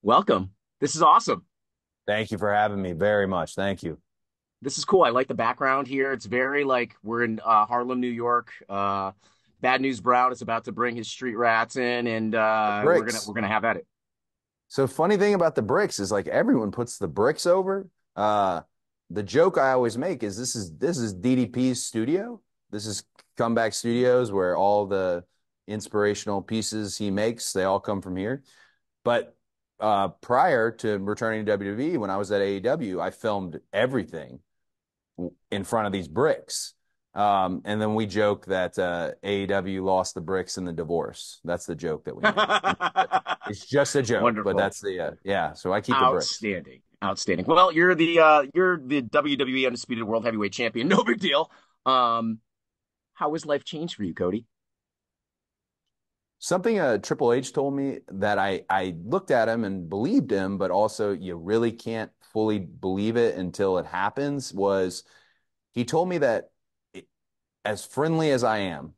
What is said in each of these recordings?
Welcome. This is awesome. Thank you for having me very much. Thank you. This is cool. I like the background here. It's very like we're in Harlem, New York. Bad News Brown is about to bring his street rats in, and The we're gonna bricks. we're gonna have at it. So funny thing about the bricks is like everyone puts the bricks over. Uh, the joke I always make is this is DDP's studio. This is Comeback Studios where all the inspirational pieces he makes, they all come from here. But prior to returning to WWE, when I was at AEW, I filmed everything in front of these bricks. And then we joke that AEW lost the bricks in the divorce. That's the joke that we make. It's just a joke, but Wonderful. that's the yeah. So I keep the bricks. Outstanding. Outstanding. Well, you're the WWE Undisputed World Heavyweight Champion. No big deal. Um, how has life changed for you, Cody? Something Triple H told me that I looked at him and believed him, but also you really can't fully believe it until it happens. Was he told me that as friendly as I am,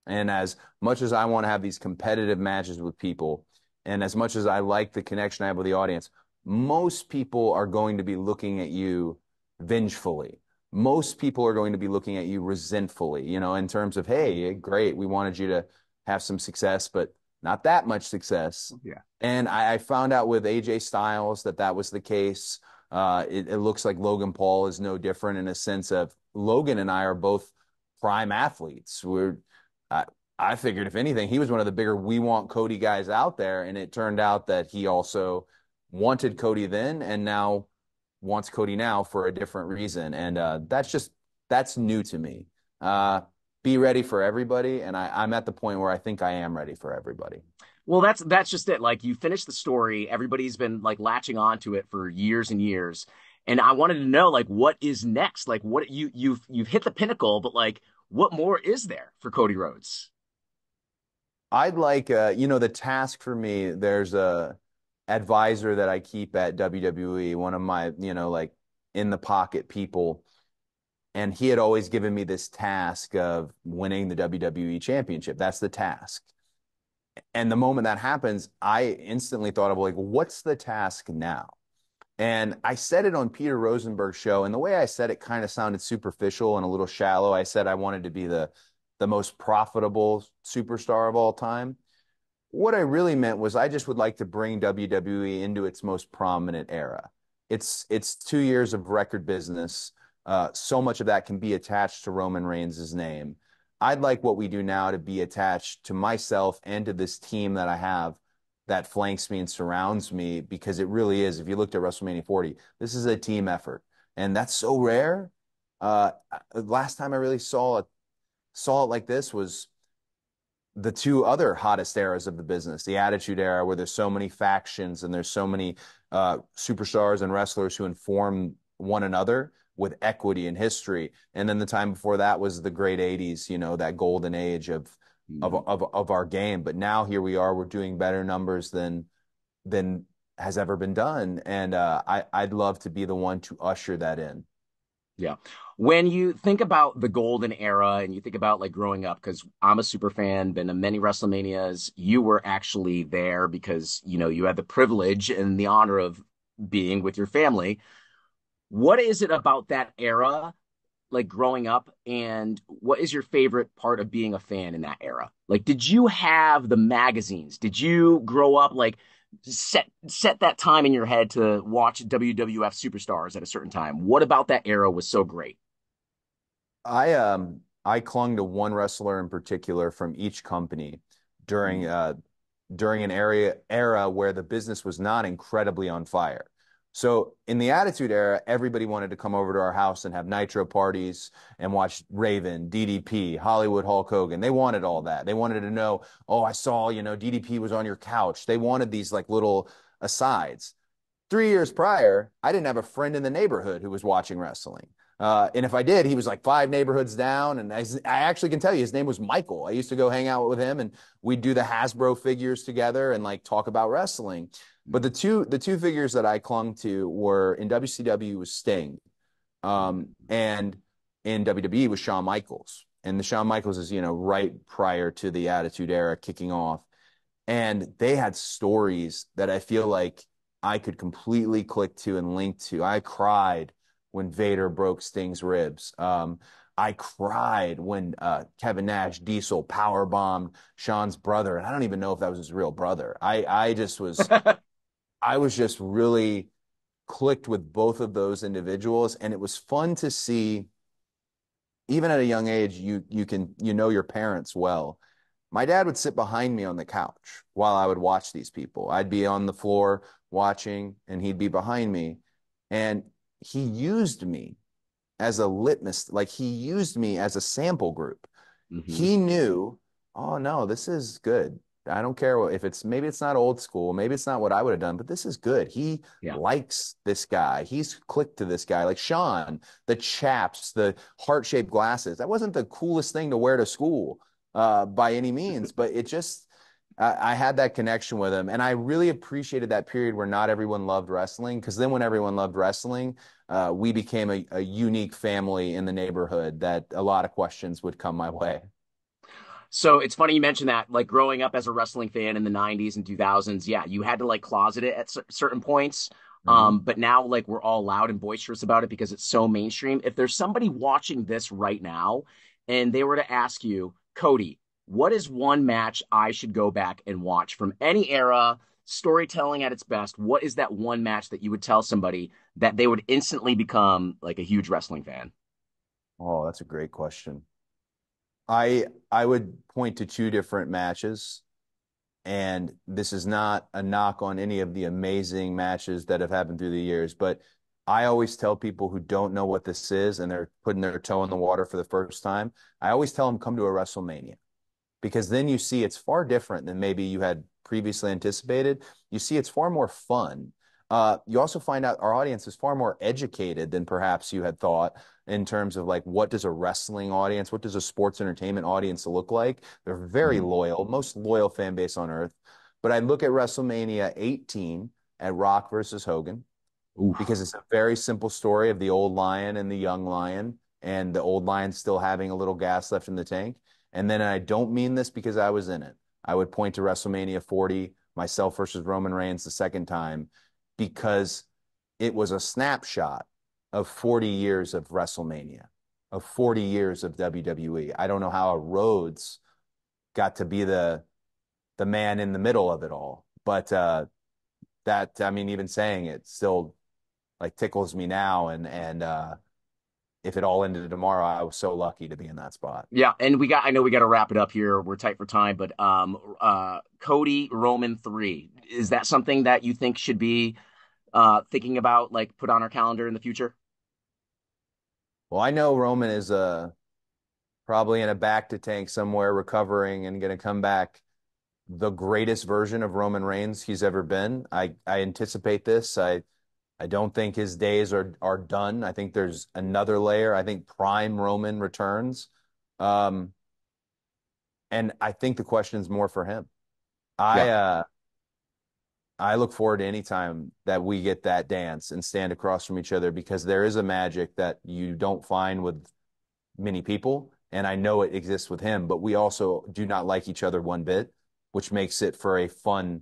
and as much as I want to have these competitive matches with people, and as much as I like the connection I have with the audience, most people are going to be looking at you vengefully. Most people are going to be looking at you resentfully, in terms of, hey, great, we wanted you to have some success, but not that much success. Yeah. And I found out with AJ Styles that was the case. It looks like Logan Paul is no different in a sense of Logan and I are both prime athletes. I, I figured if anything, he was one of the bigger we want Cody guys out there. And it turned out that he also wanted Cody then and now wants Cody now for a different reason. And that's new to me. Be ready for everybody. And I'm at the point where I think I am ready for everybody. Well, that's just it. Like you finish the story, everybody's been like latching onto it for years and years. And I wanted to know like what is next? Like what you've hit the pinnacle, but like what more is there for Cody Rhodes? I'd like, the task for me, there's a advisor that I keep at WWE, one of my, like in the pocket people. And he had always given me this task of winning the WWE championship. That's the task. And the moment that happens, I instantly thought of like, what's the task now? And I said it on Peter Rosenberg's show, and the way I said it kind of sounded superficial and a little shallow. I said I wanted to be the most profitable superstar of all time. What I really meant was I just would like to bring WWE into its most prominent era. It's 2 years of record business. So much of that can be attached to Roman Reigns' name. I'd like what we do now to be attached to myself and to this team that I have that flanks me and surrounds me because it really is. If you looked at WrestleMania 40, this is a team effort, and that's so rare. Uh, Last time I really saw it like this was the two other hottest eras of the business, the Attitude Era, where there's so many factions and there's so many superstars and wrestlers who inform one another with equity and history. And then the time before that was the great 80s, that golden age of our game. But now here we are, we're doing better numbers than has ever been done. And I'd love to be the one to usher that in. Yeah. When you think about the golden era and you think about like growing up, because I'm a super fan, been to many WrestleManias, you were actually there because, you had the privilege and the honor of being with your family. What is it about that era, like growing up, and what is your favorite part of being a fan in that era? Like, did you have the magazines? Did you grow up like set that time in your head to watch WWF superstars at a certain time? What about that era was so great? I clung to one wrestler in particular from each company during Mm. uh during an era where the business was not incredibly on fire. So in the Attitude Era, everybody wanted to come over to our house and have nitro parties and watch Raven, DDP, Hollywood Hulk Hogan. They wanted all that. They wanted to know, oh, I saw, DDP was on your couch. They wanted these like little asides. 3 years prior, I didn't have a friend in the neighborhood who was watching wrestling. And if I did, he was like five neighborhoods down. And I actually can tell you his name was Michael. I used to go hang out with him and we'd do the Hasbro figures together and like talk about wrestling. But the two figures that I clung to were in WCW was Sting. And in WWE was Shawn Michaels. And the Shawn Michaels is, right prior to the Attitude Era kicking off. And they had stories that I feel like I could completely click to and link to. I cried when Vader broke Sting's ribs. I cried when Kevin Nash Diesel power bombed Sean's brother, and I don't even know if that was his real brother. I was just really clicked with both of those individuals, and it was fun to see. Even at a young age, you know your parents well. My dad would sit behind me on the couch while I would watch these people. I'd be on the floor watching, and he'd be behind me, and he used me as a litmus, like he used me as a sample group. Hmm. He knew, oh no, this is good. I don't care if it's maybe it's not old school, maybe it's not what I would have done, but this is good. He Yeah. likes this guy. He's clicked to this guy. Like Sean, the chaps, the heart-shaped glasses. That wasn't the coolest thing to wear to school by any means, but it just I had that connection with him, and I really appreciated that period where not everyone loved wrestling. Because then, when everyone loved wrestling, we became a unique family in the neighborhood that a lot of questions would come my way. So it's funny you mentioned that, like growing up as a wrestling fan in the 90s and 2000s, yeah, you had to like closet it at certain points. Hmm. But now like we're all loud and boisterous about it because it's so mainstream. If there's somebody watching this right now and they were to ask you, Cody, what is one match I should go back and watch from any era, storytelling at its best? What is that one match that you would tell somebody that they would instantly become like a huge wrestling fan? Oh, that's a great question. I would point to two different matches, and this is not a knock on any of the amazing matches that have happened through the years, but I always tell people who don't know what this is and they're putting their toe in the water for the first time, I always tell them come to a WrestleMania because then you see it's far different than maybe you had previously anticipated. You see it's far more fun. You also find out our audience is far more educated than perhaps you had thought in terms of like what does a wrestling audience, what does a sports entertainment audience look like? They're very Mhm. loyal, most loyal fan base on earth. But I look at WrestleMania 18 at Rock versus Hogan Oof. because it's a very simple story of the old lion and the young lion, and the old lion still having a little gas left in the tank. And then I don't mean this because I was in it. I would point to WrestleMania 40, myself versus Roman Reigns the second time, because it was a snapshot of 40 years of WrestleMania, of 40 years of WWE. I don't know how a Rhodes got to be the man in the middle of it all, but that I mean, even saying it still like tickles me now. And if it all ended tomorrow, I was so lucky to be in that spot. Yeah, and I know we got to wrap it up here. We're tight for time, but Cody Roman 3. Is that something that you think should be thinking about like put on our calendar in the future? Well, I know Roman is probably in a back to tank somewhere recovering and going to come back the greatest version of Roman Reigns he's ever been. I anticipate this. I don't think his days are done. I think there's another layer. I think prime Roman returns. Um, and I think the question is more for him. I Yeah. uh I look forward to any time that we get that dance and stand across from each other because there is a magic that you don't find with many people. And I know it exists with him, but we also do not like each other one bit, which makes it for a fun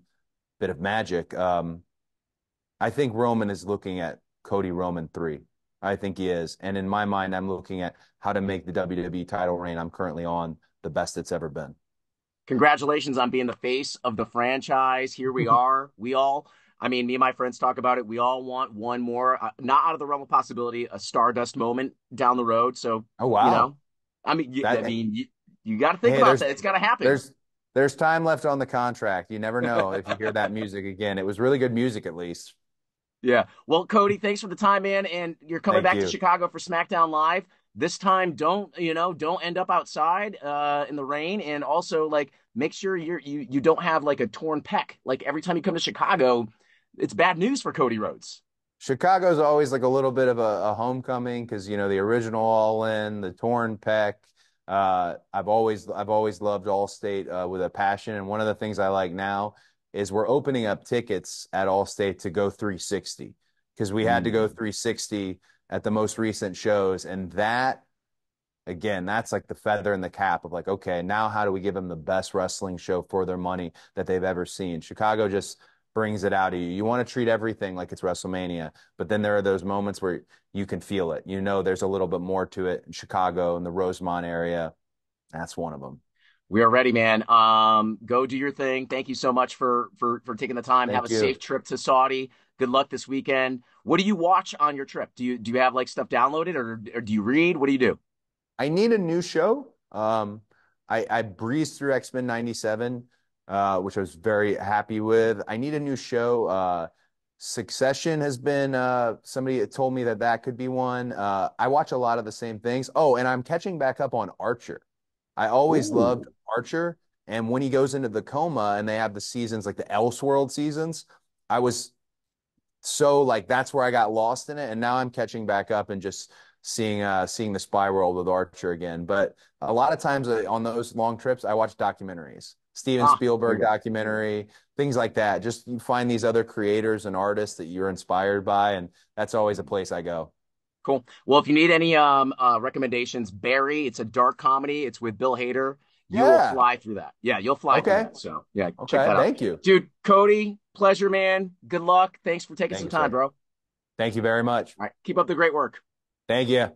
bit of magic. I think Roman is looking at Cody Roman 3. I think he is. And in my mind, I'm looking at how to make the WWE title reign I'm currently on the best it's ever been. Congratulations on being the face of the franchise. Here we are. I mean, me and my friends talk about it. We all want one more, not out of the realm of possibility, a Stardust moment down the road. So, Oh you wow. know, I mean, That you got to think hey, about that. It's got to happen. there's there's time left on the contract. You never know if you hear that music again. It was really good music at least. Yeah. Well, Cody, thanks for the time, man. And you're coming Thank back to you. Chicago for SmackDown Live. This time, don't end up outside in the rain. And also, like, make sure you don't have like a torn pec. Like every time you come to Chicago, it's bad news for Cody Rhodes. Chicago's always like a little bit of a homecoming because you know the original All In, the torn pec. I've always loved Allstate with a passion, and one of the things I like now is we're opening up tickets at Allstate to go 360 because we had to go Mm. 360 at the most recent shows, and that again, that's like the feather in the cap of like, okay, now how do we give them the best wrestling show for their money that they've ever seen? Chicago just brings it out of you. You want to treat everything like it's WrestleMania, but then there are those moments where you can feel it. You know, there's a little bit more to it in Chicago and the Rosemont area. That's one of them. We are ready, man. Go do your thing. Thank you so much for taking the time. Have a Thank safe you. trip to Saudi. Good luck this weekend. What do you watch on your trip? Do you have like stuff downloaded or do you read? What do you do? I need a new show. I breezed through X-Men 97, which I was very happy with. I need a new show. Succession has been somebody told me that that could be one. I watch a lot of the same things. Oh, and I'm catching back up on Archer. I always loved Ooh. Archer, and when he goes into the coma and they have the seasons like the Elseworld seasons, I was so like that's where I got lost in it, and now I'm catching back up and just seeing the spy world with Archer again. But a lot of times on those long trips, I watch documentaries, Steven Ah, there Spielberg you go. documentary, things like that. Just you find these other creators and artists that you're inspired by, and that's always a place I go. Cool. Well, if you need any recommendations, Barry, it's a dark comedy. It's with Bill Hader. You'll Yeah. fly through that. Yeah, you'll fly through Okay. that. So yeah, check Okay. that out. Thank you. Dude, Cody, pleasure, man. Good luck. Thanks for taking Thank some you, time, sir. bro. All Thank you very much. right. Keep up the great work. Thank you.